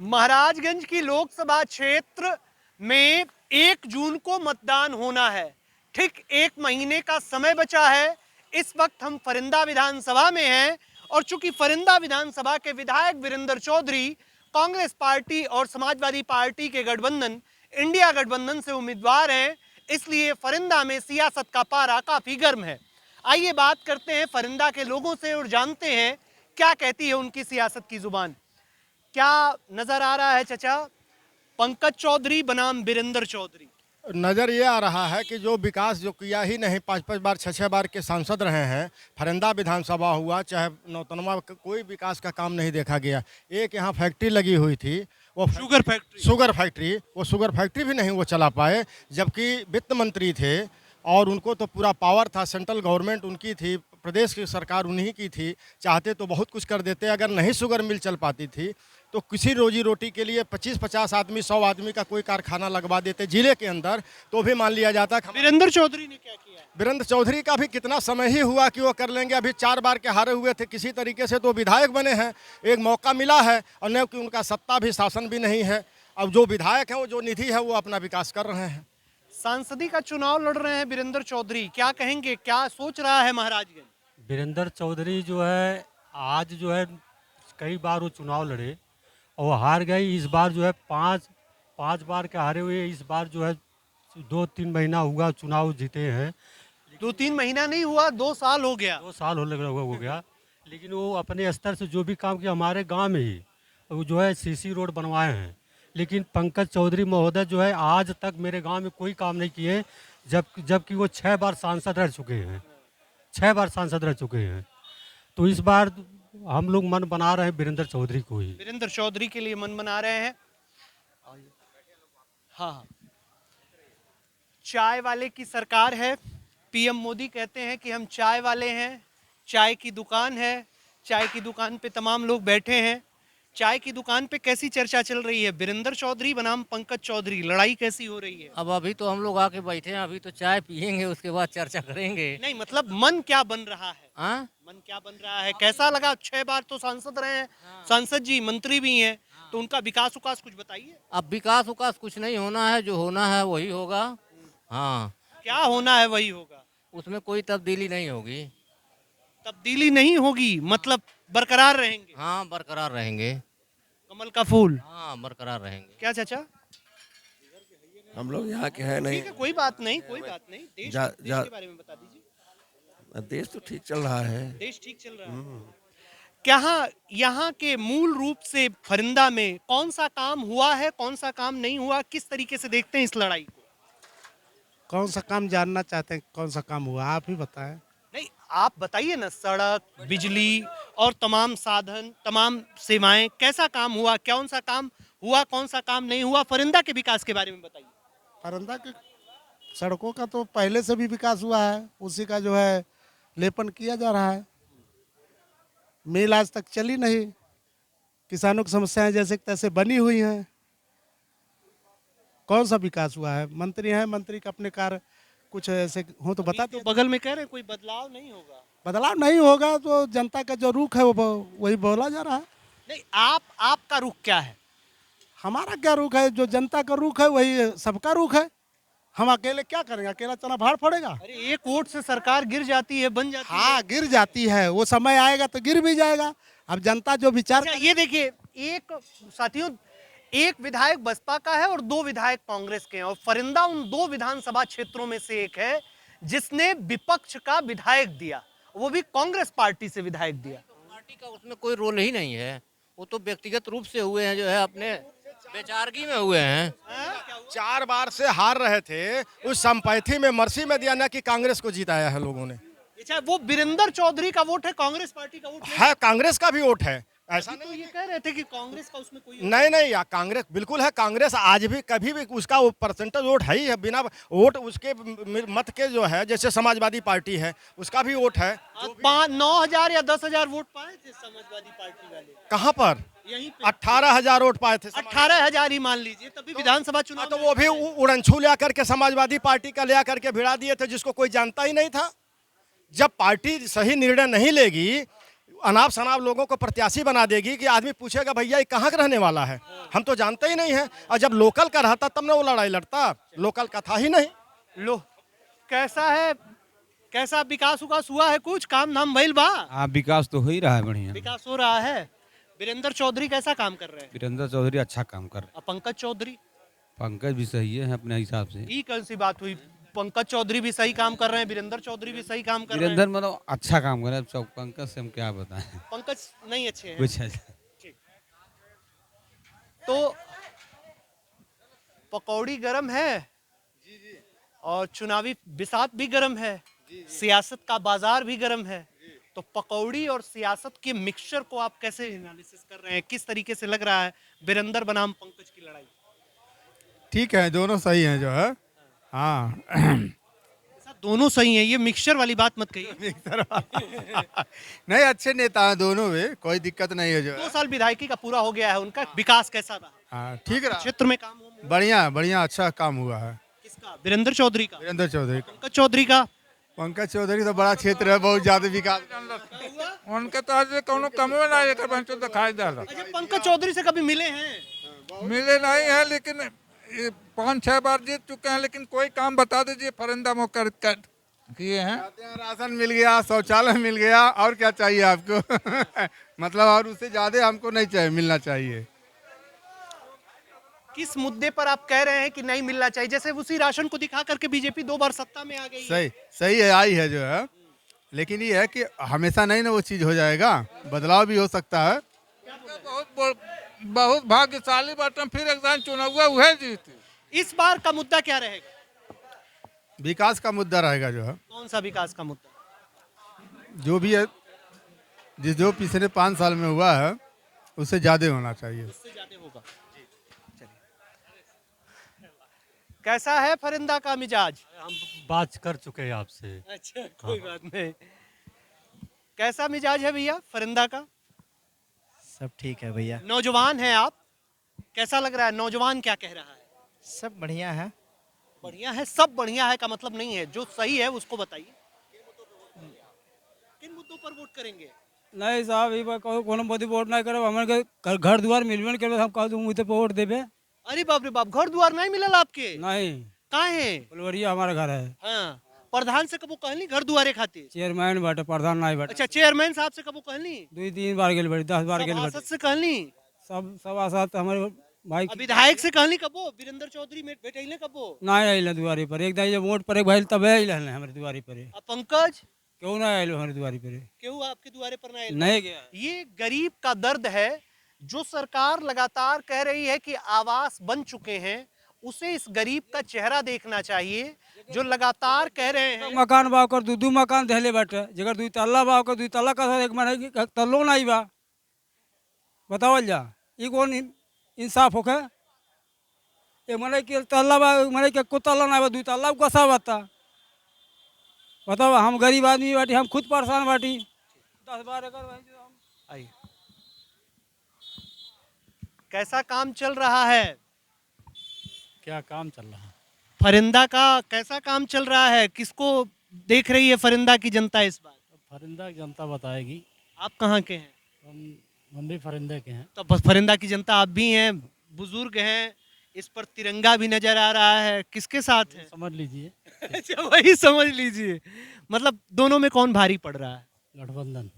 महाराजगंज की लोकसभा क्षेत्र में 1 जून को मतदान होना है। ठीक 1 महीने का समय बचा है। इस वक्त हम फरिंदा विधानसभा में हैं और चूंकि फरिंदा विधानसभा के विधायक वीरेंद्र चौधरी कांग्रेस पार्टी और समाजवादी पार्टी के गठबंधन इंडिया गठबंधन से उम्मीदवार हैं, इसलिए फरिंदा में सियासत का पारा काफी गर्म है। आइए बात करते हैं फरिंदा के लोगों से और जानते हैं क्या कहती है उनकी सियासत की जुबान। क्या नजर आ रहा है चचा? पंकज चौधरी बनाम वीरेंद्र चौधरी। नज़र ये आ रहा है कि जो विकास जो किया ही नहीं, 5-5 बार 6-6 बार के सांसद रहे हैं, फरिंदा विधानसभा हुआ चाहे नौतनवा, कोई विकास का काम नहीं देखा गया। एक यहाँ फैक्ट्री लगी हुई थी, वो शुगर फैक्ट्री, वो शुगर फैक्ट्री भी नहीं वो चला पाए, जबकि वित्त मंत्री थे और उनको तो पूरा पावर था, सेंट्रल गवर्नमेंट उनकी थी, प्रदेश की सरकार उन्हीं की थी, चाहते तो बहुत कुछ कर देते। अगर नहीं शुगर मिल चल पाती थी तो किसी रोजी रोटी के लिए 25-50 आदमी 100 आदमी का कोई कारखाना लगवा देते जिले के अंदर, तो भी मान लिया जाता। वीरेंद्र चौधरी ने क्या किया? वीरेंद्र चौधरी का भी कितना समय ही हुआ कि वो कर लेंगे। अभी 4 बार के हारे हुए थे, किसी तरीके से तो विधायक बने हैं, एक मौका मिला है, और न कि उनका सत्ता भी शासन भी नहीं है। अब जो विधायक है, वो जो निधि है, वो अपना विकास कर रहे हैं। सांसदी का चुनाव लड़ रहे हैं वीरेंद्र चौधरी, क्या कहेंगे, क्या सोच रहा है महाराजगंज? वीरेंद्र चौधरी जो है आज जो है कई बार वो चुनाव लड़े और हार गए। इस बार जो है पाँच बार के हारे हुए, इस बार जो है 2-3 महीना हुआ चुनाव जीते हैं। 2-3 महीना नहीं हुआ, 2 साल हो गया। 2 साल हो गया, लेकिन वो अपने स्तर से जो भी काम किया हमारे गांव में ही, वो जो है सीसी रोड बनवाए हैं। लेकिन पंकज चौधरी महोदय जो है आज तक मेरे गांव में कोई काम नहीं किए, जबकि वो 6 बार सांसद रह चुके हैं, 6 बार सांसद रह चुके हैं। तो इस बार हम लोग मन बना रहे हैं वीरेंद्र चौधरी को ही। वीरेंद्र चौधरी के लिए मन बना रहे हैं। हाँ, चाय वाले की सरकार है। पीएम मोदी कहते हैं कि हम चाय वाले हैं, चाय की दुकान है, चाय की दुकान पे तमाम लोग बैठे हैं। चाय की दुकान पे कैसी चर्चा चल रही है? वीरेंद्र चौधरी बनाम पंकज चौधरी, लड़ाई कैसी हो रही है? अब अभी तो हम लोग आके बैठे हैं, अभी तो चाय पियेंगे, उसके बाद चर्चा करेंगे। नहीं मतलब मन क्या बन रहा है? हाँ, मन क्या बन रहा है? कैसा लगा? 6 बार तो सांसद रहे हैं, सांसद जी मंत्री भी हैं, तो उनका विकास उकास कुछ बताइए। अब विकास उकास कुछ नहीं होना है, जो होना है वही होगा। हाँ, क्या होना है वही होगा, उसमें कोई तब्दीली नहीं होगी। तब्दीली नहीं होगी मतलब बरकरार रहेंगे? हाँ, बरकरार रहेंगे। कमल का फूल। हाँ, बरकरार रहेंगे। क्या चाचा? हम लोग यहाँ के हैं नहीं। ठीक है, कोई बात नहीं, कोई बात नहीं। देश के बारे में बता दीजिए। देश तो ठीक चल रहा है। देश ठीक चल रहा है। क्या यहाँ के मूल रूप से फरिंदा में कौन सा काम हुआ है, कौन सा काम नहीं हुआ, किस तरीके से देखते हैं इस लड़ाई को? कौन सा काम जानना चाहते हैं? कौन सा काम हुआ आप ही बताएं। नहीं आप बताइए ना, सड़क, बिजली और तमाम साधन, तमाम सेवाएं, कैसा काम हुआ, कौन सा काम हुआ, कौन सा काम नहीं हुआ? फरिंदा के विकास के बारे में बताइए। फरिंदा के सड़कों का तो पहले से भी विकास हुआ है, उसी का जो है लेपन किया जा रहा है। मिल आज तक चली नहीं, किसानों की समस्याएं जैसे तैसे बनी हुई हैं। कौन सा विकास हुआ है? मंत्री हैं, मंत्री का अपने कार्य कुछ ऐसे हो तो बता तो बगल में कह रहे हैं कोई बदलाव नहीं होगा। बदलाव नहीं होगा तो जनता का जो रुख है वो वही बोला जा रहा है। नहीं आपका रुख क्या है? हमारा क्या रुख है? जो जनता का रुख है वही सबका रुख है। हम अकेले क्या करेंगे? अकेला चना भाड़ पड़ेगा? अरे एक वोट से सरकार गिर जाती है, बन जाती है। हाँ, गिर जाती है, वो समय आएगा तो गिर भी जाएगा। अब जनता जो विचार अच्छा, ये देखिए, एक साथियों, एक विधायक बसपा का है और 2 विधायक कांग्रेस के हैं, और फरिंदा उन 2 विधानसभा क्षेत्रों में से एक है जिसने विपक्ष का विधायक दिया, वो भी कांग्रेस पार्टी से विधायक दिया। पार्टी का उसमें कोई रोल ही नहीं है, वो तो व्यक्तिगत रूप से हुए हैं, जो है अपने बेचारगी में हुए हैं। 4 बार से हार रहे थे, उस संपैथी में मर्सी में दिया, ना कि कांग्रेस को जीताया है लोगों ने। अच्छा, वो वीरेंद्र चौधरी का वोट है, कांग्रेस पार्टी का वोट नहीं? है, कांग्रेस का भी वोट है, ऐसा तो ये कह रहे थे कि कांग्रेस का उसमें कोई नहीं, या कांग्रेस बिल्कुल है। कांग्रेस आज भी कभी भी उसका वो परसेंटेज वोट है ही है, बिना वोट उसके मत के जो है, जैसे समाजवादी पार्टी है उसका भी वोट है। 9,000 या 10,000 वोट पाए थे समाजवादी पार्टी वाले। कहाँ पर? यहीं पे 18,000 वोट पाए थे। 18,000 ही मान लीजिए, तभी विधानसभा चुनाव तो में वो भी उड़नछू ले करके समाजवादी पार्टी का ले करके भिड़ा दिए थे, जिसको कोई जानता ही नहीं था। जब पार्टी सही निर्णय नहीं लेगी, अनाप शनाप लोगों को प्रत्याशी बना देगी कि आदमी पूछेगा भैया ये कहाँ का रहने वाला है, हम तो जानते ही नहीं है। और जब लोकल का रहता तब ना वो लड़ाई लड़ता, लोकल का था ही नहीं। लो कैसा है, कैसा विकास उकास हुआ है, कुछ काम धाम भइल बा? हाँ, विकास तो हो ही रहा है बढ़िया। विकास हो रहा है। वीरेंद्र चौधरी कैसा काम कर रहे हैं? वीरेंद्र चौधरी अच्छा काम कर रहे और पंकज चौधरी? हैं। पंकज भी सही है अपने हिसाब से। ये कौन सी बात हुई? पंकज चौधरी भी सही काम कर रहे हैं, वीरेंद्र चौधरी भी सही काम कर रहे हैं। वीरेंद्र मतलब अच्छा काम कर रहे हैं। सब पंकज से हम क्या बताएं, पंकज नहीं अच्छे हैं। कुछ है। तो पकौड़ी गरम है और चुनावी बिसात भी गरम है, सियासत का बाजार भी गरम है। तो पकौड़ी और सियासत के मिक्सचर को आप कैसे एनालिसिस कर रहे हैं? किस तरीके से लग रहा है वीरेंद्र बनाम पंकज की लड़ाई? ठीक है, दोनों सही हैं जो है। हाँ ऐसा दोनों सही हैं, ये मिक्सचर वाली बात मत कहिए। नहीं, अच्छे नेता हैं दोनों में, कोई दिक्कत नहीं है जो 2 है। साल विधायकी का पूरा हो गया है, उनका विकास कैसा रहा? हाँ ठीक रहा, क्षेत्र में काम हुआ? बढ़िया बढ़िया अच्छा काम हुआ है। किसका? वीरेंद्र चौधरी का? वीरेंद्र चौधरी का। पंकज चौधरी का? पंकज चौधरी तो बड़ा क्षेत्र है, बहुत ज्यादा विकास। उनके तो आज कोनो कमो ना एक बंचो दिखाई दे रहा। अच्छा, पंकज चौधरी से कभी मिले हैं? मिले नहीं है, लेकिन 5-6 बार जीत चुके हैं, लेकिन कोई काम बता दीजिए फरिंदा में कर किए हैं। राशन मिल गया, शौचालय मिल गया, और क्या चाहिए आपको? मतलब और उससे ज्यादा हमको नहीं चाहिए, मिलना चाहिए। किस मुद्दे पर आप कह रहे हैं कि नहीं मिलना चाहिए? जैसे उसी राशन को दिखा करके बीजेपी 2 बार सत्ता में आ गई है। सही सही है, आई है जो है, लेकिन ये है कि हमेशा नहीं ना वो चीज हो जाएगा, बदलाव भी हो सकता है। बहुत भाग्यशाली बटन फिर एग्जाम चुनाव हुआ वह जीते। इस बार का मुद्दा क्या रहेगा? विकास का मुद्दा रहेगा जो है, कौन सा विकास का मुद्दा? जो भी है, जो पिछले 5 साल में हुआ है उससे ज्यादा होना चाहिए। उससे ज्यादा होगा। कैसा है फरिंदा का मिजाज? हम बात कर चुके हैं आपसे। अच्छा, कोई बात नहीं। कैसा मिजाज है भैया फरिंदा का? सब ठीक है भैया। नौजवान है आप, कैसा लग रहा है? नौजवान क्या कह रहा है? सब बढ़िया है। बढ़िया है, सब बढ़िया है का मतलब नहीं है, जो सही है उसको बताइए। किन मुद्दों पर वोट करेंगे? नहीं साहब, ये बात कहो कोनो मोदी वोट नहीं करे, हमारे घर द्वार मिलबे नहीं करे, हम कह दूं मुझे वोट देबे। अरे बाप रे बाप, घर द्वार नहीं मिलल आपके? नहीं, कहाँ है? फुलवरिया हमारा घर है। हाँ, प्रधान से कबो कहली घर दुआरे खातिर? चेयरमैन बाटे, प्रधान नहीं बाटे। अच्छा, चेयरमैन साहब से कबो कहली? 2-3 बार गेल बाटे, 10 बार गेल बाटे। सभासद से कहली? सब सभासद हमारे भाई विधायक से कहली कबो? वीरेंद्र चौधरी में बैठे कबो? नहीं आइल दुआरी पर, एक दिन वोट पड़े भाई तब आइल हमारे दुआरी पर। अब पंकज क्यों नहीं आइल हमारे दुआरी पर? क्यों आपके दुआरे पर ना आए? नहीं गया। ये गरीब का दर्द है, जो सरकार लगातार कह रही है कि आवास बन चुके हैं, उसे इस गरीब का चेहरा देखना चाहिए, जो लगातार कह रहे हैं। मकान बाव कर 2 मकान धैले बाटे, जगह 2 तल्ला बाव कर 2 तल्ला का एक महीने तल्लो नहीं बा, बतावल जा, ये कौन इंसाफ होके? एक महीने के तल्ला बा, एक महीने के को तल्ला नहीं बा, 2 तल्ला कैसा बता? बताओ, हम गरीब आदमी बाटी, हम खुद परेशान बाटी। 10-12 एकड़। आइए, कैसा काम चल रहा है? क्या काम चल रहा है? फरिंदा का कैसा काम चल रहा है? किसको देख रही है फरिंदा की जनता इस बार? फरिंदा की जनता बताएगी। आप कहाँ के हैं? हम भी फरिंदे के हैं। तो बस फरिंदा की जनता आप भी हैं, बुजुर्ग हैं, इस पर तिरंगा भी नजर आ रहा है, किसके साथ है? समझ लीजिए अच्छा, वही समझ लीजिए। मतलब दोनों में कौन भारी पड़ रहा है? गठबंधन।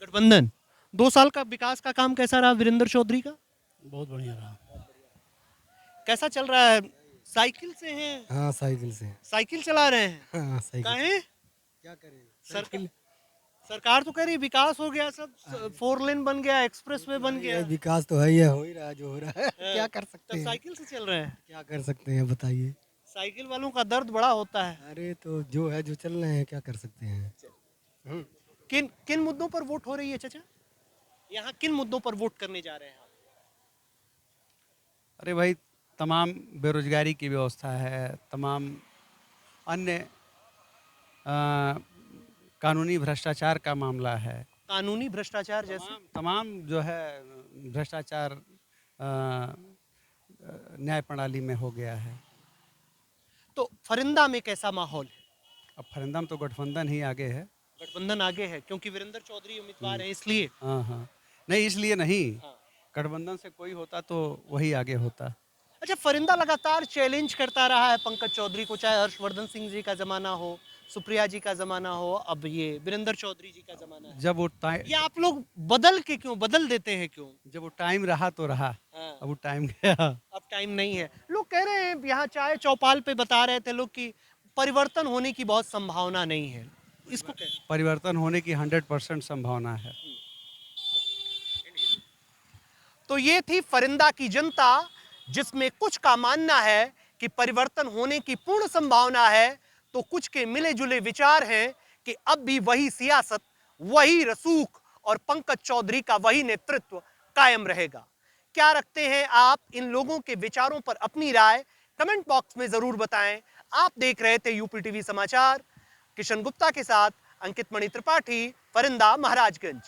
गठबंधन। 2 साल का विकास का काम कैसा रहा वीरेंद्र चौधरी का? बहुत बढ़िया रहा। कैसा चल रहा है? साइकिल से हैं? हाँ, साइकिल से। साइकिल चला रहे हैं? हाँ, साइकिल। काहे? क्या करें? सरकार तो कह रही विकास हो गया, सब 4 लेन बन गया, एक्सप्रेस वे बन गया। विकास तो है ही है, हो ही रहा है जो हो रहा है। क्या कर सकते तो हैं? साइकिल से चल रहे हैं? क्या कर सकते हैं बताइए? साइकिल वालों का दर्द बड़ा होता है। अरे तो जो है जो चल रहे हैं, क्या कर सकते हैं? किन किन मुद्दों पर वोट हो रही है चाचा? यहाँ किन मुद्दों पर वोट करने जा रहे हैं आप? अरे भाई, तमाम बेरोजगारी की व्यवस्था है, तमाम अन्य कानूनी भ्रष्टाचार का मामला है। कानूनी भ्रष्टाचार जैसे? तमाम जो है भ्रष्टाचार न्याय प्रणाली में हो गया है। तो फरिंदा में कैसा माहौल है? अब फरिंदा में तो गठबंधन ही आगे है। गठबंधन आगे है क्योंकि वीरेंद्र चौधरी उम्मीदवार हैं इसलिए। हाँ हाँ, नहीं इसलिए नहीं, हाँ। गठबंधन से कोई होता तो वही आगे होता। अच्छा, फरिंदा लगातार चैलेंज करता रहा है पंकज चौधरी को, चाहे हर्षवर्धन सिंह जी का जमाना हो, सुप्रिया जी का जमाना हो, अब ये वीरेंद्र चौधरी जी का जमाना है। जब वो टाइम ये आप लोग बदल देते हैं क्यों? जब वो टाइम रहा तो रहा, हाँ। अब वो टाइम गया। अब टाइम नहीं है। लोग कह रहे हैं, यहाँ चाय चौपाल पे बता रहे थे लोग कि परिवर्तन होने की बहुत संभावना नहीं है, इसको क्या? परिवर्तन होने की 100% संभावना है। तो ये थी फरिंदा की जनता, जिसमें कुछ का मानना है कि परिवर्तन होने की पूर्ण संभावना है, तो कुछ के मिले जुले विचार हैं कि अब भी वही सियासत, वही रसूख और पंकज चौधरी का वही नेतृत्व कायम रहेगा। क्या रखते हैं आप इन लोगों के विचारों पर अपनी राय कमेंट बॉक्स में जरूर बताएं। आप देख रहे थे यूपी टीवी समाचार, किशन गुप्ता के साथ अंकित मणि त्रिपाठी, फरिंदा, महाराजगंज।